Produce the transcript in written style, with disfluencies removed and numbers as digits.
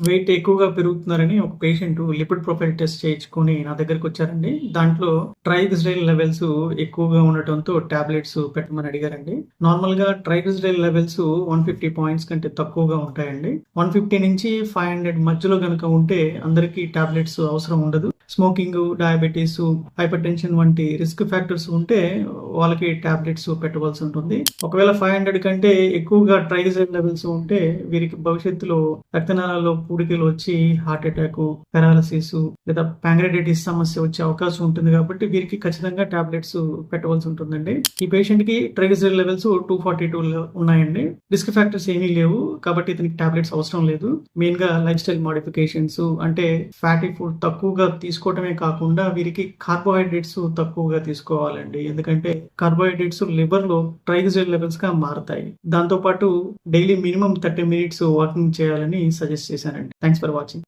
Wait ఎక్కువగా పెరుగుతున్నారని ఒక patient lipid profile test చేయించుకొని నా దగ్గరికి వచ్చారండి. దాంట్లో ట్రైగ్లిజరైడ్ లెవెల్స్ ఎక్కువగా ఉండటంతో టాబ్లెట్స్ పెట్టమని అడిగారండి. నార్మల్‌గా ట్రైగ్లిజరైడ్ లెవెల్స్ 150 పాయింట్స్ కంటే తక్కువగా ఉంటాయండి. 150 నుంచి 500 మధ్యలో గనుక ఉంటే అందరికీ టాబ్లెట్స్ అవసరం ఉండదు. స్మోకింగ్, డయాబెటిస్, హైపర్ టెన్షన్ వంటి రిస్క్ ఫ్యాక్టర్స్ ఉంటే వాళ్ళకి టాబ్లెట్స్ పెట్టవలసి ఉంటుంది. ఒకవేళ 500 కంటే ఎక్కువగా ట్రైగ్లిజరైడ్ లెవెల్స్ ఉంటే వీరికి భవిష్యత్తులో రక్తనాళాల్లో పూడికలు వచ్చి హార్ట్ అటాక్, పారాలిసిస్ లేదా ప్యాంక్రియాటిస్ సమస్య వచ్చే అవకాశం ఉంటుంది కాబట్టి వీరికి ఖచ్చితంగా టాబ్లెట్స్ పెట్టవలసి ఉంటుందండి. ఈ పేషెంట్ కి ట్రైగ్లిజరైడ్ లెవెల్స్ 242 ఉన్నాయండి. రిస్క్ ఫ్యాక్టర్స్ ఏమీ లేవు కాబట్టి ఇతనికి టాబ్లెట్స్ అవసరం లేదు. మెయిన్ గా లైఫ్ స్టైల్ మోడిఫికేషన్స్ అంటే ఫ్యాటీ ఫుడ్ తక్కువగా తీసుకోవటమే కాకుండా వీరికి కార్బోహైడ్రేట్స్ తక్కువగా తీసుకోవాలండి. ఎందుకంటే కార్బోహైడ్రేట్స్ లివర్ లో ట్రైగ్లిజరైడ్ లెవెల్స్ గా మారతాయి. దాంతో పాటు డైలీ మినిమం 30 మినిట్స్ వాకింగ్ చేయాలని సజెస్ట్ చేశానండి. Thanks for watching.